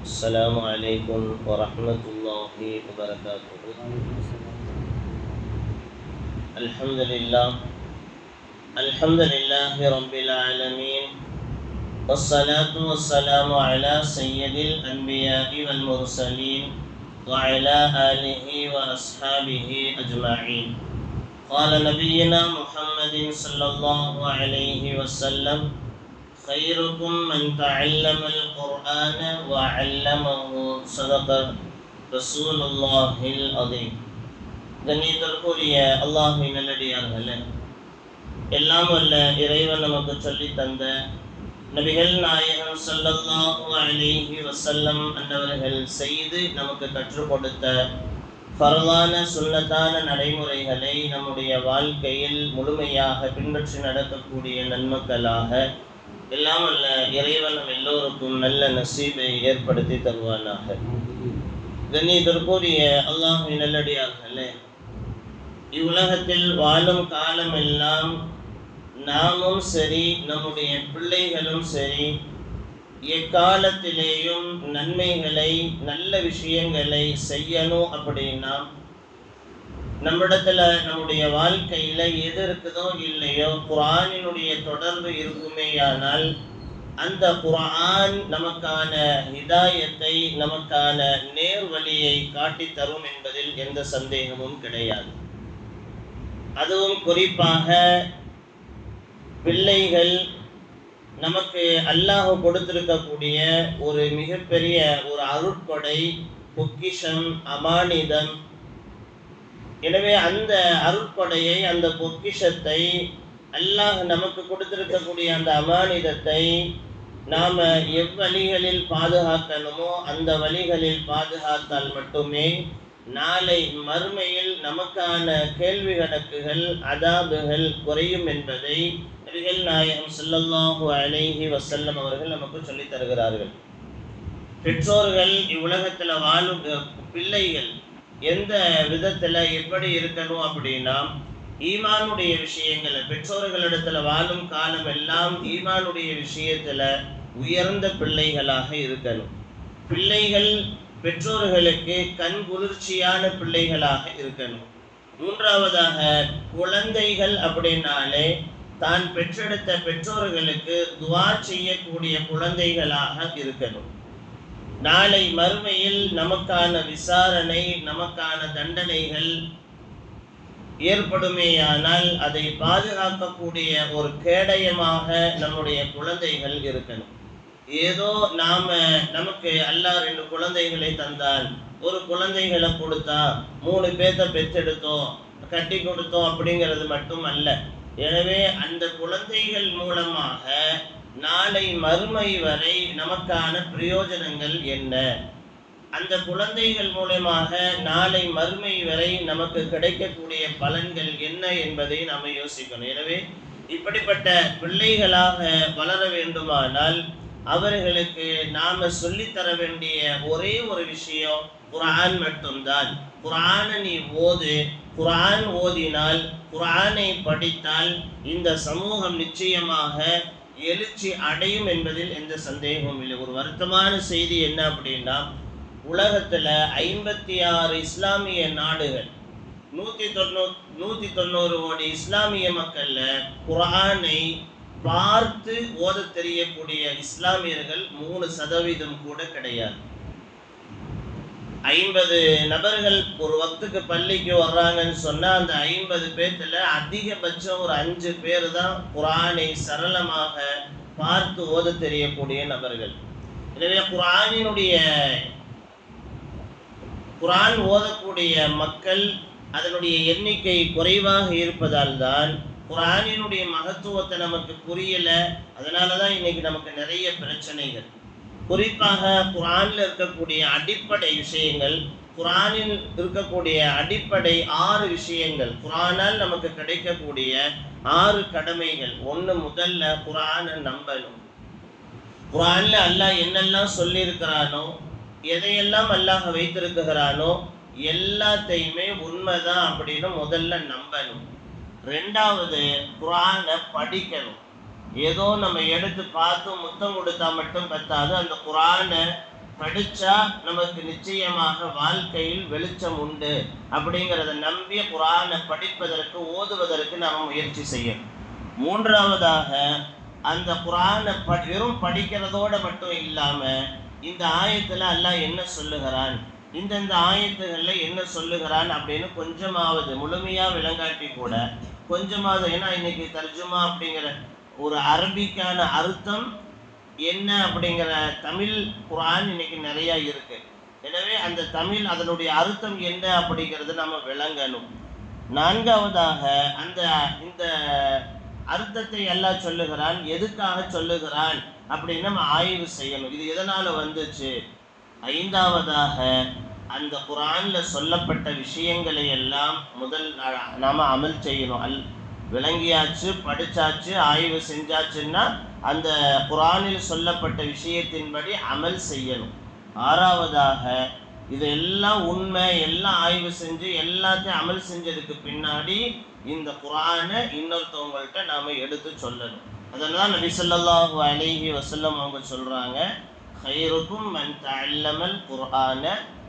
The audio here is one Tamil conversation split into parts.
السلام عليكم ورحمة الله وبركاته. الحمد لله رب العالمين، والصلاة والسلام على سيد الأنبياء والمرسلين وعلى آله وأصحابه أجمعين. قال نبينا محمد صلى الله عليه وسلم: خيركم من تعلم القرآن وعلمه. صدق رسول الله العظيم. கண்ணியத்திற்குரிய அல்லாஹ்வின் நல்லடியார்களே, எல்லாம் வல்ல இறைவன் நமக்கு சொல்லி தந்த நபிகள் நாயகம் ஸல்லல்லாஹு அலைஹி வஸல்லம் அன்னவர்கள் செய்து நமக்கு கற்றுக் கொடுத்த ஃபர்லான சுன்னத்தான நடைமுறைகளை நம்முடைய வாழ்க்கையில் முழுமையாக பின்பற்றி நடக்கக்கூடிய நன்மக்களாக எல்லாம் அல்ல இறைவன் நம் எல்லோருக்கும் நல்ல நசீபை ஏற்படுத்தி தருவானாக. கண்ணியத்திற்குரிய அல்லாஹ்வின் நல்லடியார்களே, இவ்வுலகத்தில் வாழும் காலமெல்லாம் நாமும் சரி நம்முடைய பிள்ளைகளும் சரி எக்காலத்திலேயும் நன்மைகளை நல்ல விஷயங்களை செய்யணும் அப்படின்னா நம்மிடத்துல நம்முடைய வாழ்க்கையில எது இருக்குதோ இல்லையோ குர்ஆனினுடைய தொடர்பு இருக்குமேயானால் அந்த குர்ஆன் நமக்கான ஹிதாயத்தை, நமக்கான நேர் வழியை காட்டி தரும் என்பதில் எந்த சந்தேகமும் கிடையாது. அதுவும் குறிப்பாக பிள்ளைகள் நமக்கு அல்லாஹ் கொடுத்திருக்கக்கூடிய ஒரு மிகப்பெரிய ஒரு அருட்கொடை, பொக்கிஷம், அமானிதம். எனவே அந்த அருட்கொடையை, அந்த பொக்கிஷத்தை, அல்லாஹ் நமக்கு கொடுத்திருக்கக்கூடிய அந்த அமானிதத்தை நாம எவ்வழிகளில் பாதுகாக்கணுமோ அந்த வழிகளில் பாதுகாத்தால் மட்டுமே நாளை மறுமையில் நமக்கான கேள்வி கணக்குகள், அதாபுகள் குறையும் என்பதை நபிகள் நாயகம் ஸல்லல்லாஹு அலைஹி வஸல்லம் அவர்கள் நமக்கு சொல்லித் தருகிறார்கள். பெற்றோர்கள் இவ்வுலகத்துல வாழும் பிள்ளைகள் எந்த விதத்துல எப்படி இருக்கணும் அப்படின்னா, ஈமானுடைய விஷயங்கள் பெற்றோர்களிடத்துல வாழும் காலம் எல்லாம் ஈமானுடைய விஷயத்துல உயர்ந்த பிள்ளைகளாக இருக்கணும். பிள்ளைகள் பெற்றோர்களுக்கு கண் குளிர்ச்சியான பிள்ளைகளாக இருக்கணும். மூன்றாவதாக, குழந்தைகள் அப்படின்னாலே தான் பெற்றெடுத்த பெற்றோர்களுக்கு துஆ செய்யக்கூடிய குழந்தைகளாக இருக்கணும். நாளை மறுமையில் நமக்கான விசாரணை, நமக்கான தண்டனைகள் ஏற்படுமேயானால் அதை பாதுகாக்கக்கூடிய ஒரு கேடயமாக நம்முடைய குழந்தைகள் இருக்கணும். ஏதோ நமக்கு அல்லாஹ் 2 குழந்தைகளை தந்தான், ஒரு குழந்தைகளை கொடுத்தா 3 பேர்த்த பெற்றெடுத்தோம், கட்டி கொடுத்தோம் அப்படிங்கிறது மட்டும் அல்ல. எனவே அந்த குழந்தைகள் மூலமாக நாளை மறுமை வரை நமக்கான பிரயோஜனங்கள் என்ன, அந்த குழந்தைகள் மூலமாக நாளை மறுமை வரை நமக்கு கிடைக்கக்கூடிய பலன்கள் என்ன என்பதை நாம் யோசிக்கணும். எனவே இப்படிப்பட்ட பிள்ளைகளாக வளர வேண்டுமானால் அவர்களுக்கு நாம சொல்லித்தர வேண்டிய ஒரே ஒரு விஷயம் குர்ஆன் மட்டும்தான். குர்ஆனை நீ ஓது, குர்ஆன் ஓதினால், குர்ஆனை படித்தால் இந்த சமூகம் நிச்சயமாக எழுச்சி அடையும் என்பதில் எந்த சந்தேகமும் இல்லை. ஒரு வருத்தமான செய்தி என்ன அப்படின்னா, உலகத்துல 56 இஸ்லாமிய நாடுகள், 190 கோடி இஸ்லாமிய மக்கள்ல குர்ஆனை பார்த்து ஓத தெரியக்கூடிய இஸ்லாமியர்கள் 3% கூட கிடையாது. 50 நபர்கள் ஒரு வக்துக்கு பள்ளிக்கு வர்றாங்கன்னு சொன்னா அந்த 50 பேர்த்துல அதிகபட்சம் ஒரு 5 பேர் தான் குர்ஆனை சரளமாக பார்த்து ஓத தெரியக்கூடிய நபர்கள். எனவே குர்ஆன் ஓதக்கூடிய மக்கள் அதனுடைய எண்ணிக்கை குறைவாக இருப்பதால் தான் குர்ஆனினுடைய மகத்துவத்தை நமக்கு புரியல. அதனாலதான் இன்னைக்கு நமக்கு நிறைய பிரச்சனைகள். குறிப்பாக குர்ஆனில் இருக்கக்கூடிய அடிப்படை விஷயங்கள், குர்ஆனில் இருக்கக்கூடிய அடிப்படை 6 விஷயங்கள், குர்ஆனால் நமக்கு கிடைக்கக்கூடிய 6 கடமைகள். ஒன்று, முதல்ல குர்ஆனை நம்பணும். குர்ஆன்ல அல்லாஹ் என்னெல்லாம் சொல்லி இருக்கிறானோ, எதையெல்லாம் அல்லாஹ் வைத்திருக்கிறானோ எல்லாத்தையுமே உண்மைதான் அப்படின்னு முதல்ல நம்பணும். ரெண்டாவது, குர்ஆனை படிக்கணும். ஏதோ நம்ம எடுத்து பார்த்து முத்தம் கொடுத்தா மட்டும் பத்தாது, அந்த குர்ஆனை படிச்சா நமக்கு நிச்சயமாக வாழ்க்கையில் வெளிச்சம் உண்டு அப்படிங்கிறத நம்பி குர்ஆனை படிப்பதற்கு ஓதுவதற்கு நாம் முயற்சி செய்யணும். மூன்றாவதாக, அந்த குர்ஆனை வெறும் படிக்கிறதோட மட்டும் இல்லாம இந்த ஆயத்துல அல்லாஹ் என்ன சொல்லுகிறான், இந்தந்த ஆயத்துகள்ல என்ன சொல்லுகிறான் அப்படின்னு கொஞ்சமாவது, முழுமையா விளங்காட்டி கூட கொஞ்சமாவது, ஏன்னா இன்னைக்கு தர்ஜுமா அப்படிங்கிற ஒரு அரபிக்கான அர்த்தம் என்ன அப்படிங்கிற தமிழ் குர்ஆன் இன்னைக்கு நிறைய இருக்கு. எனவே அந்த தமிழ் அதனுடைய அர்த்தம் என்ன அப்படிங்கிறது நம்ம விளங்கணும். நான்காவதாக, இந்த அர்த்தத்தை அல்லாஹ் சொல்லுகிறான், எதுக்காக சொல்லுகிறான் அப்படின்னு நம்ம ஆய்வு செய்யணும். இது எதனால வந்துச்சு. ஐந்தாவதாக, அந்த குர்ஆன்ல சொல்லப்பட்ட விஷயங்களை எல்லாம் முதல் நாம அமல் செய்யணும். விளங்கியாச்சு, படிச்சாச்சு, ஆய்வு செஞ்சாச்சுன்னா அந்த குர்ஆனில் சொல்லப்பட்ட விஷயத்தின்படி அமல் செய்யணும். ஆறாவதாக, இதெல்லாம் உண்மை, எல்லாம் ஆய்வு செஞ்சு எல்லாத்தையும் அமல் செஞ்சதுக்கு பின்னாடி இந்த குர்ஆனை இன்னொருத்தவங்கள்ட்ட நாம எடுத்து சொல்லணும். அதனால நபி ஸல்லல்லாஹு அலைஹி வஸல்லம் அவங்க சொல்றாங்க, ஹைருக்கும் மன் தஅல்லமல் குர்ஆன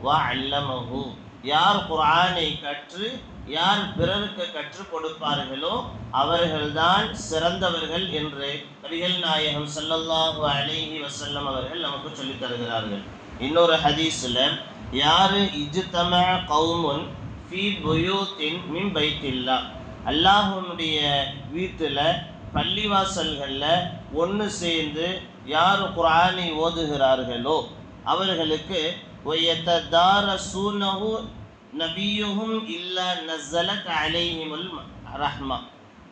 வ அல்லமஹு. யார் குர்ஆனை கற்று யார் பிறருக்கு கற்றுக் கொடுப்பார்களோ அவர்கள்தான் சிறந்தவர்கள் என்று நபிகள் நாயகம் ஸல்லல்லாஹு அலைஹி வஸல்லம் அவர்கள் நமக்கு சொல்லித் தருகிறார்கள். இன்னொரு ஹதீஸ்ல, யாரு இஜ்தமா கௌமுன் ஃபீ புயூத்தின் மின் பைத்தில்லாஹ், அல்லாஹ்வுடைய வீட்டில் பள்ளிவாசல்களில் ஒன்று சேர்ந்து யார் குர்ஆனை ஓதுகிறார்களோ அவர்களுக்கு வயததாரஸூனஹு நபியுஹும் இல்லா நஸலத் அலைஹிமுல் ரஹ்மா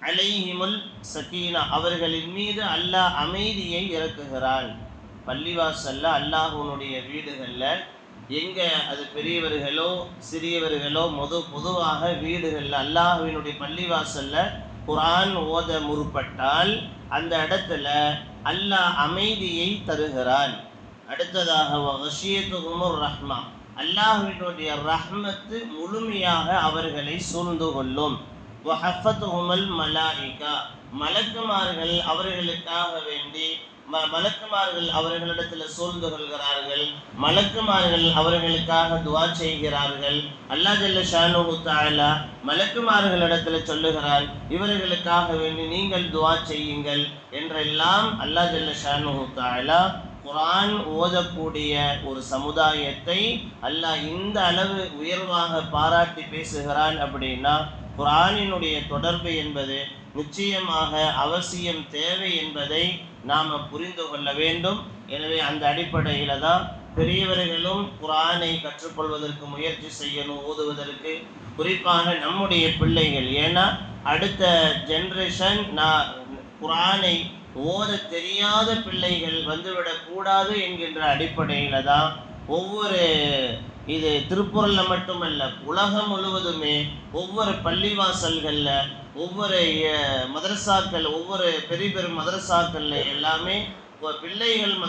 அலைஹிமுல் சகீனா, அவர்களின் மீது அல்லாஹ் அமைதியை இறக்குகிறான். பள்ளிவாசல்ல, அல்லாஹ்வுடைய வீடுகளில் எங்க அது பெரியவர்களோ சிறியவர்களோ பொதுவாக வீடுகளில் அல்லாஹ்வினுடைய பள்ளிவாசல்ல குர்ஆன் ஓத முற்பட்டால் அந்த இடத்துல அல்லாஹ் அமைதியை தருகிறான். அடுத்ததாக, வகஷியத்துஹுமுர் ரஹ்மா, அல்லாஹ்வினுடைய ரஹ்மத்து முழுமையாக அவர்களை சூழ்ந்து கொள்ளும். வஹஃபத்துஹுமுல் மலாயிகா, மலக்குமார்கள் அவர்களுக்காக வேண்டி மலக்குமார்கள் அவர்களிடத்தில் சூழ்ந்து கொள்கிறார்கள், மலக்குமார்கள் அவர்களுக்காக துஆ செய்கிறார்கள். அல்லாஹ் ஜல்ல ஷானுஹு தஆலா மலக்குமார்களிடத்தில் சொல்லுகிறார், இவர்களுக்காக வேண்டி நீங்கள் துஆ செய்யுங்கள் என்றெல்லாம் அல்லாஹ் ஜல்ல ஷானுஹு தஆலா குர்ஆன் ஓதக்கூடிய ஒரு சமுதாயத்தை அல்லாஹ் இந்த அளவு உயர்வாக பாராட்டி பேசுகிறான். அப்படின்னா குர்ஆனினுடைய தொடர்பு என்பது நிச்சயமாக அவசியம், தேவை என்பதை நாம் புரிந்து கொள்ள வேண்டும். எனவே அந்த அடிப்படையில் தான் பெரியவர்களும் குர்ஆனை கற்றுக்கொள்வதற்கு முயற்சி செய்யணும், ஓதுவதற்கு. குறிப்பாக நம்முடைய பிள்ளைகள், ஏன்னா அடுத்த ஜென்ரேஷன் குர்ஆனை ஓத தெரியாத பிள்ளைகள் வந்துவிடக்கூடாது என்கின்ற அடிப்படையில் தான் ஒவ்வொரு, இது திருக்குறளில் மட்டுமல்ல உலகம் முழுவதுமே ஒவ்வொரு பள்ளிவாசல்களில், ஒவ்வொரு மதரசாக்கள், ஒவ்வொரு பெரிய பெரிய மதரசாக்களில் எல்லாமே பிள்ளைகள்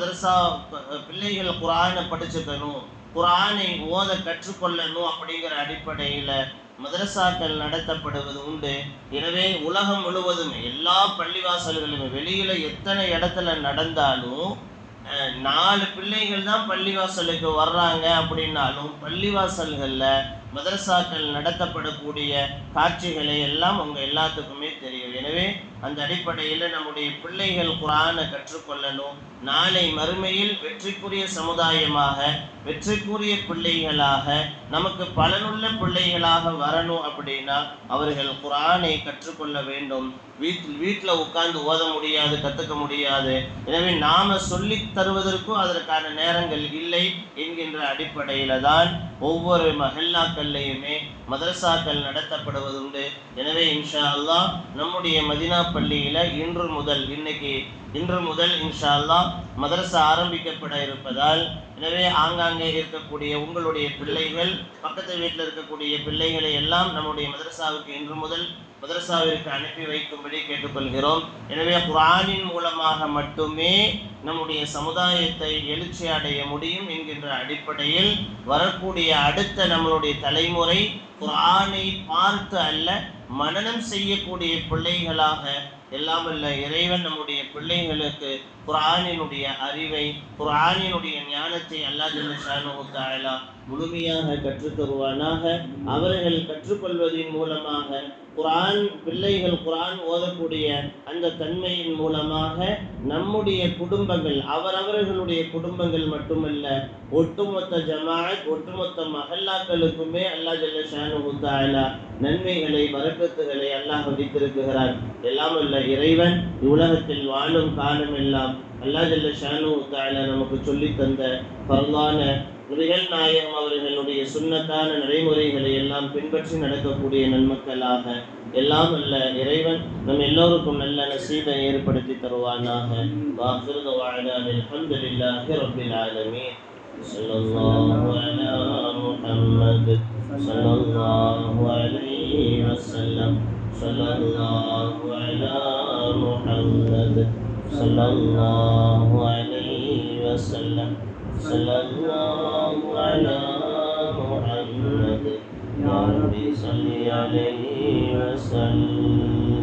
குர்ஆனை படிச்சுக்கணும், குர்ஆனை ஓத கற்றுக்கொள்ளணும் அப்படிங்கிற அடிப்படையில் மதரசாக்கள் நடத்தப்படுவது உண்டு. எனவே உலகம் முழுவதுமே எல்லா பள்ளிவாசல்களுமே, வெளியில் எத்தனை இடத்துல நடந்தாலும் 4 பிள்ளைகள் தான் பள்ளிவாசலுக்கு வர்றாங்க அப்படின்னாலும் பள்ளிவாசல்களில் மதரசாக்கள் நடத்தப்படக்கூடிய காட்சிகளை எல்லாம் உங்கள் எல்லாத்துக்குமே தெரியும். எனவே அந்த அடிப்படையில் நம்முடைய பிள்ளைகள் குர்ஆனை கற்றுக்கொள்ளணும். நாளை மறுமையில் வெற்றிக்குரிய சமுதாயமாக, வெற்றிக்குரிய பிள்ளைகளாக, நமக்கு பலனுள்ள பிள்ளைகளாக வரணும். அப்படின்னா அவர்கள் குர்ஆனை கற்றுக்கொள்ள வேண்டும். வீட்டில் உட்கார்ந்து ஓத முடியாது, கற்றுக்க முடியாது. எனவே நாம் சொல்லி தருவதற்கும் அதற்கான நேரங்கள் இல்லை என்கின்ற அடிப்படையில் தான் ஒவ்வொரு மஹல்லாக்கள்லையுமே மதரசாக்கள் நடத்தப்படுவது உண்டு. எனவே இன்ஷா அல்லாஹ் நம்முடைய மதீனா பள்ளியில் இன்று முதல் இன்ஷா அல்லாஹ் மதரசா ஆரம்பிக்கப்பட இருப்பதால், எனவே ஆங்காங்கே இருக்கக்கூடிய உங்களுடைய பிள்ளைகள், பக்கத்து வீட்டில் இருக்கக்கூடிய பிள்ளைகளை எல்லாம் நம்முடைய மதரசாவுக்கு இன்று முதல் மதரசாவிற்கு அனுப்பி வைக்கும்படி கேட்டுக்கொள்கிறோம். எனவே குர்ஆனின் மூலமாக மட்டுமே நம்முடைய சமுதாயத்தை எழுச்சி அடைய முடியும் என்கின்ற அடிப்படையில் வரக்கூடிய அடுத்த நம்மளுடைய தலைமுறை குர்ஆனை பார்த்து அல்ல மனனம் செய்யக்கூடிய பிள்ளைகளாக எல்லாம் வல்ல இறைவன் நம்முடைய பிள்ளைகளுக்கு குர்ஆனினுடைய அறிவை, குர்ஆனினுடைய ஞானத்தை அல்லாஹ் ஜல்ல ஷானுஹு தஆலா முழுமையாக கற்றுத் தருவானாக. அவர்கள் கற்றுக்கொள்வதன் மூலமாக பிள்ளைகள் குர்ஆன் ஓதக்கூடிய அந்த தன்மையின் மூலமாக நம்முடைய குடும்பங்கள், அவரவர்களுடைய குடும்பங்கள் மட்டுமல்ல, ஒட்டுமொத்த ஜமாஅத், ஒட்டுமொத்த மஹல்லாக்களுக்குமே அல்லாஹ் ஜல்ல ஷானுஹு தஆலா நன்மைகளை, பரக்கத்துகளை அல்லாஹ் விதித்திருக்கிறார். எல்லாம் வல்ல இறைவன் உலகத்தில் வாழும் காலம் எல்லாம் அல்லாஹ் ஜல்ல ஷானுஹு தஆலா நமக்கு சொல்லி தந்த ஃபர்லான நபிகள் நாயகம் அவர்களுடைய சுன்னத்தான நடைமுறைகளை எல்லாம் பின்பற்றி நடக்கக்கூடிய நன்மக்களாக எல்லாம் வல்ல இறைவன் நம் எல்லோருக்கும் நல்ல நசீபை ஏற்படுத்தி தருவானாக. வாஹிரு தஅவானா அல்ஹம்துலில்லாஹி ரப்பில் ஆலமீன். ஸல்லல்லாஹு அலா முஹம்மத் ஸல்லல்லாஹு அலைஹி வஸல்லம். ஸல்லல்லாஹு அலா முஹம்மத் ஸல்லல்லாஹு அலைஹி வஸல்லம். ஸல்லல்லாஹு அலா முஹம்மத் யா ரப்பி ஸல்லி அலைஹி வஸல்லம்.